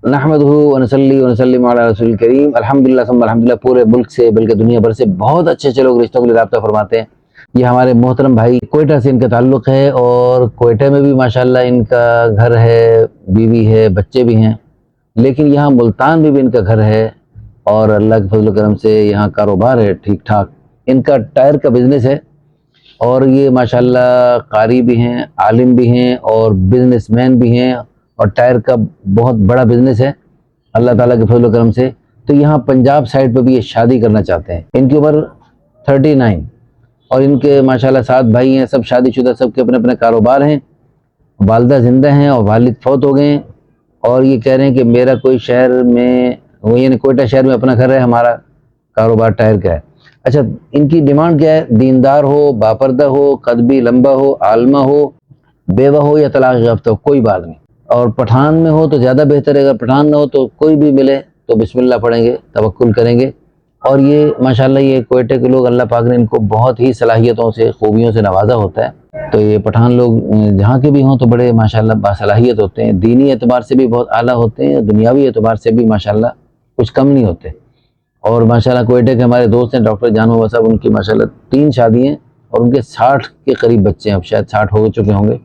نحمدہ ونصلی ونسلم علی رسول الکریم الحمدللہ ثم الحمدللہ۔ پورے ملک سے بلکہ دنیا بھر سے بہت اچھے اچھے لوگ رشتوں کے لیے رابطہ فرماتے ہیں۔ یہ ہمارے محترم بھائی کوئٹہ سے ان کا تعلق ہے، اور کوئٹہ میں بھی ماشاءاللہ ان کا گھر ہے، بیوی ہے، بچے بھی ہیں، لیکن یہاں ملتان میں بھی ان کا گھر ہے، اور اللہ کے فضل و کرم سے یہاں کاروبار ہے ٹھیک ٹھاک۔ ان کا ٹائر کا بزنس ہے، اور یہ ماشاءاللہ قاری بھی ہیں، عالم بھی ہیں، اور بزنس مین بھی ہیں، اور ٹائر کا بہت بڑا بزنس ہے اللہ تعالیٰ کے فضل و کرم سے۔ تو یہاں پنجاب سائڈ پہ بھی یہ شادی کرنا چاہتے ہیں۔ ان کی عمر 39، اور ان کے ماشاءاللہ 7 بھائی ہیں، سب شادی شدہ، سب کے اپنے اپنے کاروبار ہیں۔ والدہ زندہ ہیں اور والد فوت ہو گئے ہیں، اور یہ کہہ رہے ہیں کہ میرا کوئی شہر میں، وہ یعنی کوئٹہ شہر میں اپنا گھر ہے، ہمارا کاروبار ٹائر کا ہے۔ اچھا، ان کی ڈیمانڈ کیا ہے؟ دیندار ہو، باپردہ ہو، قد بھی لمبا ہو، عالمہ ہو، بیوہ ہو یا طلاق یافتہ ہو، کوئی بات نہیں، اور پٹھان میں ہو تو زیادہ بہتر ہے، اگر پٹھان نہ ہو تو کوئی بھی ملے تو بسم اللہ پڑھیں گے، توکل کریں گے۔ اور یہ ماشاءاللہ یہ کوئٹہ کے لوگ، اللہ پاک نے ان کو بہت ہی صلاحیتوں سے، خوبیوں سے نوازا ہوتا ہے۔ تو یہ پٹھان لوگ جہاں کے بھی ہوں تو بڑے ماشاءاللہ باصلاحیت ہوتے ہیں، دینی اعتبار سے بھی بہت اعلیٰ ہوتے ہیں، دنیاوی اعتبار سے بھی ماشاءاللہ کچھ کم نہیں ہوتے۔ اور ماشاءاللہ کوئٹہ کے ہمارے دوست ہیں ڈاکٹر جان بابا صاحب، ان کی ماشاءاللہ 3 شادی ہیں، اور ان کے 60 کے قریب بچے ہیں، اب شاید 60 ہو چکے ہوں گے۔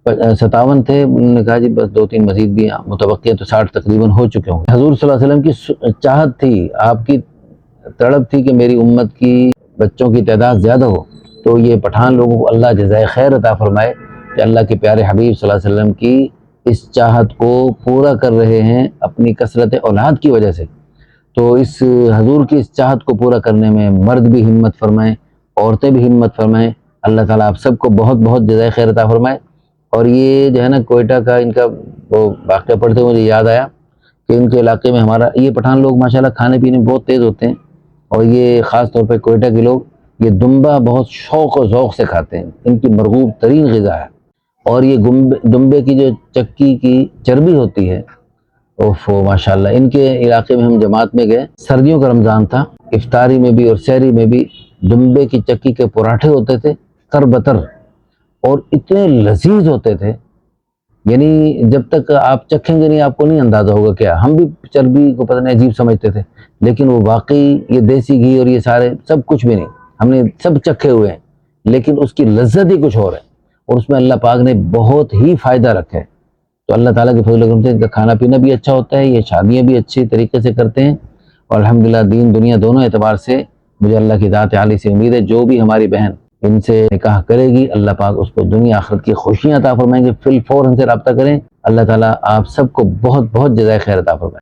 57 تھے، انہوں نے کہا جی بس 2-3 مزید بھی متوقع، تو 60 تقریباً ہو چکے ہوں گے۔ حضور صلی اللہ علیہ وسلم کی چاہت تھی، آپ کی تڑپ تھی کہ میری امت کی بچوں کی تعداد زیادہ ہو، تو یہ پٹھان لوگوں کو اللہ جزائے خیر عطا فرمائے کہ اللہ کے پیارے حبیب صلی اللہ علیہ وسلم کی اس چاہت کو پورا کر رہے ہیں اپنی کثرت اولاد کی وجہ سے۔ تو اس حضور کی اس چاہت کو پورا کرنے میں مرد بھی ہمت فرمائیں، عورتیں بھی ہمت فرمائیں، اللہ تعالیٰ آپ سب کو بہت بہت جزائے خیر عطا فرمائے۔ اور یہ جو ہے نا کوئٹہ کا ان کا وہ واقعہ پڑھتے ہوئے مجھے یاد آیا کہ ان کے علاقے میں ہمارا یہ پٹھان لوگ ماشاءاللہ کھانے پینے میں بہت تیز ہوتے ہیں، اور یہ خاص طور پہ کوئٹہ کے لوگ یہ دمبا بہت شوق و ذوق سے کھاتے ہیں، ان کی مرغوب ترین غذا ہے۔ اور یہ دمبے کی جو چکی کی چربی ہوتی ہے، اوفو ماشاءاللہ، ان کے علاقے میں ہم جماعت میں گئے، سردیوں کا رمضان تھا، افطاری میں بھی اور سحری میں بھی دمبے کی چکی کے پراٹھے ہوتے تھے تر بتر، اور اتنے لذیذ ہوتے تھے، یعنی جب تک آپ چکھیں گے نہیں آپ کو نہیں اندازہ ہوگا کیا۔ ہم بھی چربی کو پتہ نہیں عجیب سمجھتے تھے، لیکن وہ واقعی یہ دیسی گھی اور یہ سارے سب کچھ بھی نہیں، ہم نے سب چکھے ہوئے ہیں، لیکن اس کی لذت ہی کچھ اور ہے، اور اس میں اللہ پاک نے بہت ہی فائدہ رکھا ہے۔ تو اللہ تعالیٰ کے فضل و کرم سے ان کا کھانا پینا بھی اچھا ہوتا ہے، یہ شادیاں بھی اچھی طریقے سے کرتے ہیں، اور الحمدللہ دین دنیا دونوں اعتبار سے مجھے اللہ کی ذات عالی سے امید ہے جو بھی ہماری بہن ان سے نکاح کرے گی، اللہ پاک اس کو دنیا آخرت کی خوشیاں عطا فرمائیں گے۔ فی الفور ان سے رابطہ کریں، اللہ تعالیٰ آپ سب کو بہت بہت جزائے خیر عطا فرمائے۔